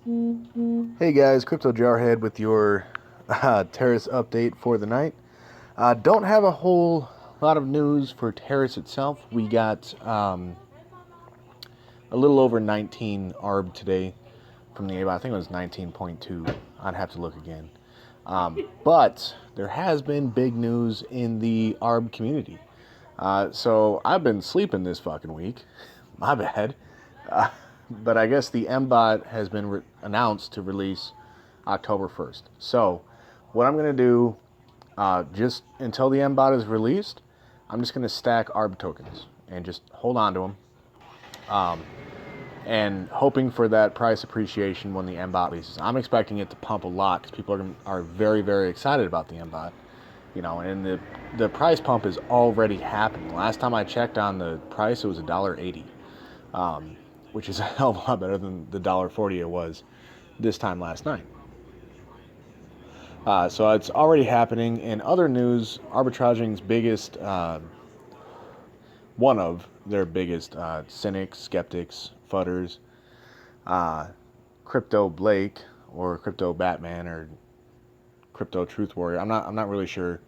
Hey guys, Crypto Jarhead with your Terrace update for the night. Don't have a whole lot of news for Terrace itself. We got a little over 19 ARB today from the ABOT. I think it was 19.2. I'd have to look again. But there has been big news in the ARB community. So I've been sleeping this fucking week. My bad. But I guess the MBOT has been announced to release October 1st. So what I'm going to do, just until the MBOT is released, I'm just going to stack ARB tokens and just hold on to them. And hoping for that price appreciation when the MBOT releases. I'm expecting it to pump a lot because people are very, very excited about the MBOT. And the price pump is already happening. Last time I checked on the price, it was $1.80, which is a hell of a lot better than the $1.40 it was this time last night. So it's already happening. In other news, arbitraging's biggest, one of their biggest cynics, skeptics, fudders, Crypto Blake or Crypto Batman or Crypto Truth Warrior. I'm not really sure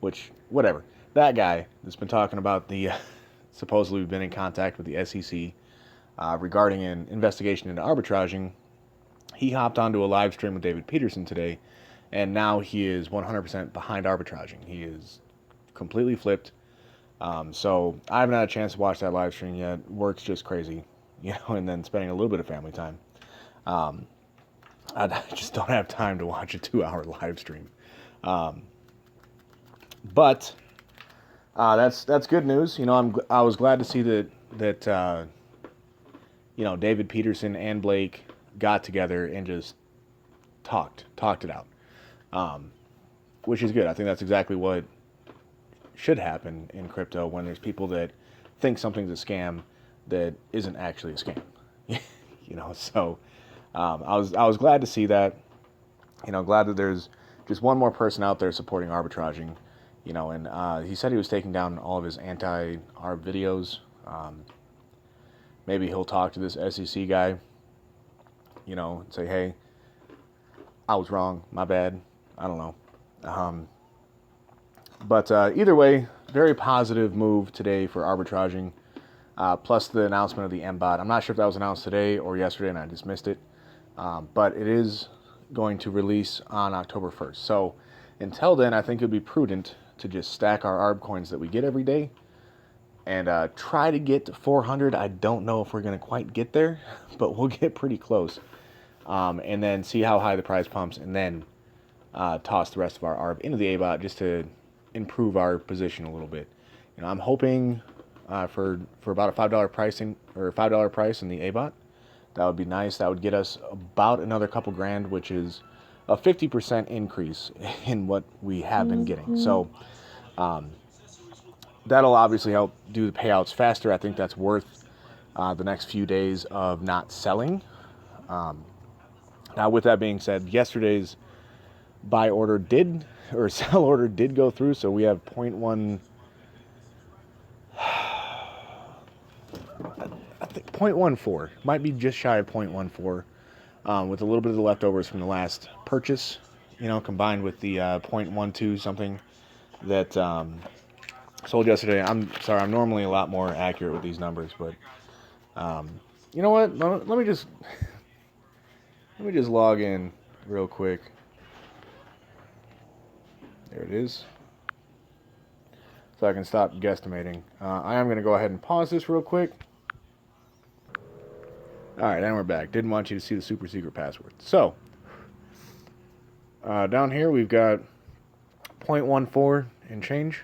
which, whatever. That guy that's been talking about the supposedly been in contact with the SEC regarding an investigation into arbitraging. He hopped onto a live stream with David Peterson today, and now he is 100% behind arbitraging. He is completely flipped. So I haven't had a chance to watch that live stream yet. Work's just crazy, and then spending a little bit of family time. I just don't have time to watch a 2-hour live stream. But that's good news. I was glad to see that David Peterson and Blake got together and just talked it out, which is good. I think that's exactly what should happen in crypto when there's people that think something's a scam that isn't actually a scam. So I was glad to see that. Glad that there's just one more person out there supporting arbitraging. And he said he was taking down all of his anti-arb videos. Maybe he'll talk to this SEC guy, and say, hey, I was wrong, my bad. I don't know. But either way, very positive move today for arbitraging, plus the announcement of the MBOT. I'm not sure if that was announced today or yesterday, and I just missed it. But it is going to release on October 1st. So until then, I think it would be prudent to just stack our ARB coins that we get every day and try to get to 400. I don't know if we're going to quite get there, but we'll get pretty close. And then see how high the price pumps, and then toss the rest of our ARB into the ABOT just to improve our position a little bit. I'm hoping for about a $5 pricing or $5 price in the ABOT. That would be nice. That would get us about another couple grand, which is a 50% increase in what we have been getting. So that'll obviously help do the payouts faster. I think that's worth the next few days of not selling. Now, with that being said, yesterday's buy order or sell order did go through, so we have 0.1. I think 0.14 might be just shy of 0.14, with a little bit of the leftovers from the last purchase, combined with the 0.12 something that sold yesterday. I'm sorry, I'm normally a lot more accurate with these numbers, but you know what? Let me just log in real quick. There it is. So I can stop guesstimating. I am going to go ahead and pause this real quick. All right, and we're back. Didn't want you to see the super secret password. So, down here we've got 0.14 and change.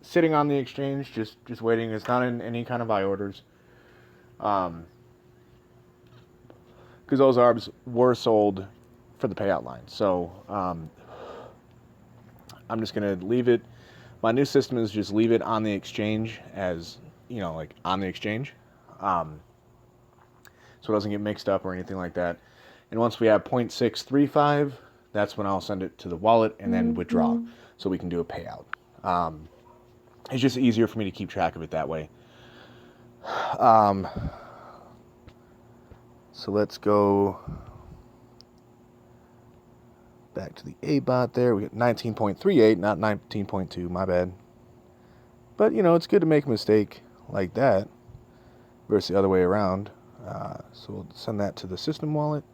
Sitting on the exchange, just waiting. It's not in any kind of buy orders. Because those ARBs were sold for the payout line. So, I'm just going to leave it. My new system is just leave it on the exchange as, like on the exchange. So it doesn't get mixed up or anything like that. And once we have 0.635, that's when I'll send it to the wallet and then withdraw so we can do a payout. It's just easier for me to keep track of it that way. So let's go back to the A-bot there. We got 19.38, not 19.2, my bad. But, you know, it's good to make a mistake like that versus the other way around. So we'll send that to the system wallet.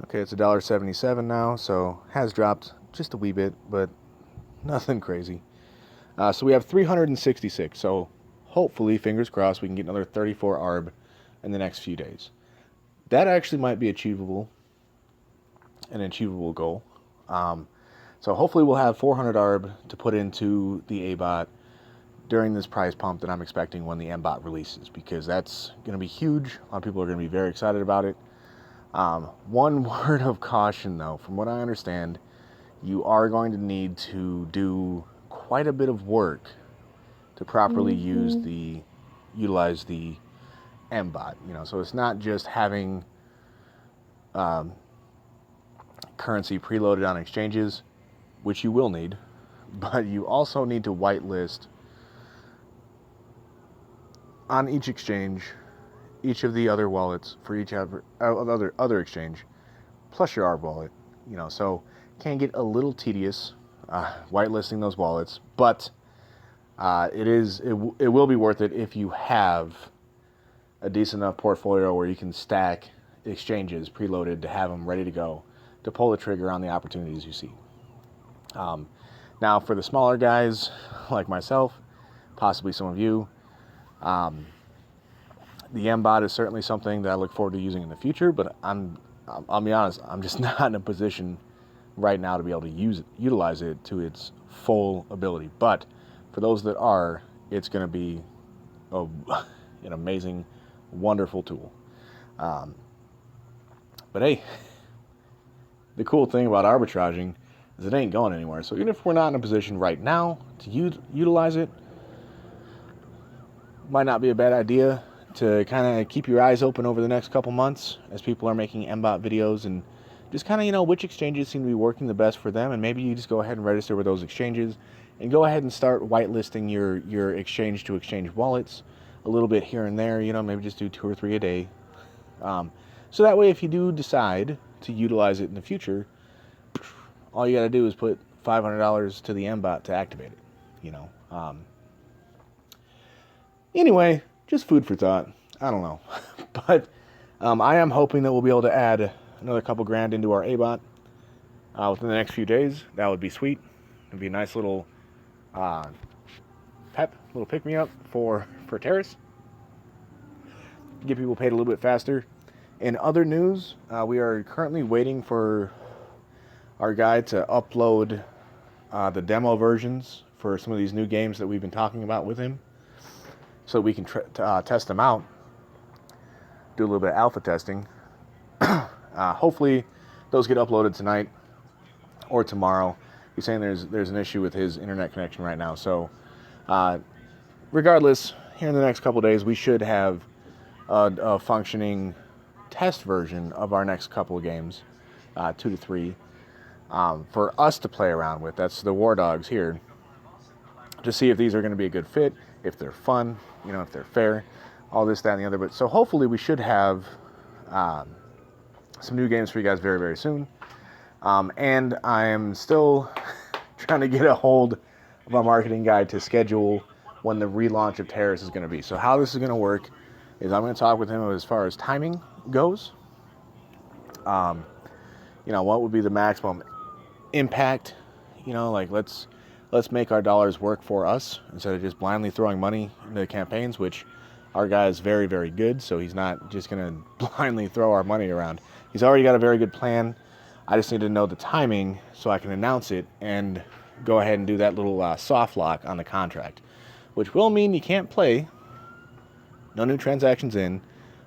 Okay, it's $1.77 now, so has dropped just a wee bit, but nothing crazy. So we have 366, so hopefully, fingers crossed, we can get another 34 ARB in the next few days. That actually might be achievable, an achievable goal. So hopefully we'll have 400 ARB to put into the A-bot during this price pump that I'm expecting when the M-bot releases, because that's going to be huge. A lot of people are going to be very excited about it. One word of caution, though, from what I understand, you are going to need to do quite a bit of work to properly utilize the M-bot. You know, so it's not just having currency preloaded on exchanges, which you will need, but you also need to whitelist on each exchange each of the other wallets for each other exchange, plus your ARB wallet. You know, so can get a little tedious whitelisting those wallets, but it will be worth it if you have a decent enough portfolio where you can stack exchanges preloaded to have them ready to go to pull the trigger on the opportunities you see. Now, for the smaller guys like myself, possibly some of you, the M-bot is certainly something that I look forward to using in the future, but I'll be honest, I'm just not in a position right now to be able to utilize it to its full ability. But for those that are, it's going to be an amazing, wonderful tool. But hey, the cool thing about arbitraging is it ain't going anywhere. So even if we're not in a position right now to utilize it, might not be a bad idea to kind of keep your eyes open over the next couple months as people are making M-bot videos and just kind of, you know, which exchanges seem to be working the best for them, and maybe you just go ahead and register with those exchanges and go ahead and start whitelisting your exchange to exchange wallets a little bit here and there, you know, maybe just do 2 or 3 a day. So that way, if you do decide to utilize it in the future, all you got to do is put $500 to the M-bot to activate it, you know. Anyway, just food for thought. I don't know. But I am hoping that we'll be able to add another couple grand into our A-bot within the next few days. That would be sweet. It would be a nice little little pick-me-up for Terrace. Get people paid a little bit faster. In other news, we are currently waiting for our guy to upload the demo versions for some of these new games that we've been talking about with him, so we can test them out, do a little bit of alpha testing. Hopefully, those get uploaded tonight or tomorrow. He's saying there's an issue with his internet connection right now. So, regardless, here in the next couple days, we should have a functioning test version of our next couple of games, 2 to 3, for us to play around with. That's the War Dogs here, to see if these are going to be a good fit, if they're fun, you know, if they're fair, all this, that, and the other. But so hopefully we should have some new games for you guys very, very soon. And I am still trying to get a hold of our marketing guy to schedule when the relaunch of Terrace is going to be. So how this is going to work is I'm going to talk with him as far as timing goes. You know, what would be the maximum impact? You know, like let's make our dollars work for us instead of just blindly throwing money into the campaigns, which our guy is very, very good. So he's not just going to blindly throw our money around. He's already got a very good plan. I just need to know the timing so I can announce it and go ahead and do that little soft lock on the contract, which will mean you can't play, no new transactions in,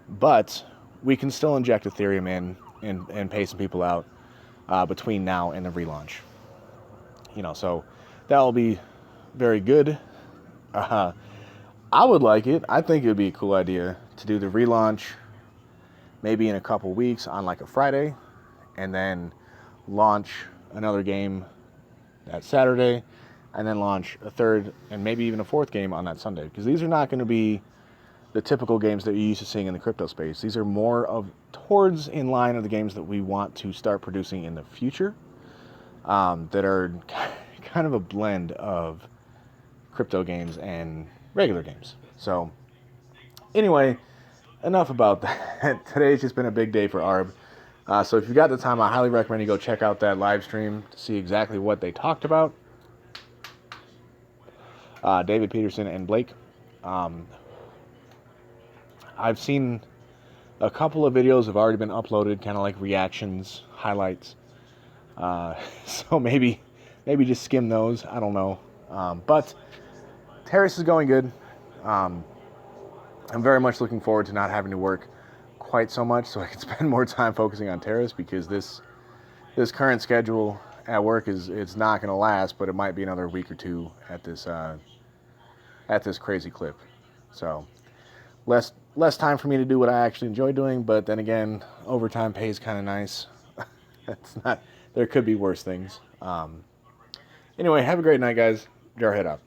but we can still inject Ethereum in and pay some people out between now and the relaunch. You know, so that will be very good. I would like it. I think it would be a cool idea to do the relaunch maybe in a couple weeks on like a Friday, and then launch another game that Saturday, and then launch a third and maybe even a fourth game on that Sunday. Because these are not going to be the typical games that you're used to seeing in the crypto space. These are more of towards in line of the games that we want to start producing in the future, that are kind of a blend of crypto games and regular games. So anyway, enough about that. Today's just been a big day for ARB. So if you've got the time, I highly recommend you go check out that live stream to see exactly what they talked about. David Peterson and Blake. I've seen a couple of videos have already been uploaded, kind of like reactions, highlights. So maybe just skim those. I don't know. But Terrace is going good. I'm very much looking forward to not having to work quite so much, so I can spend more time focusing on Terrace, because this current schedule at work it's not going to last, but it might be another week or two at this crazy clip. So less time for me to do what I actually enjoy doing, but then again, overtime pays kind of nice. There could be worse things. Anyway, have a great night, guys. Jarhead out.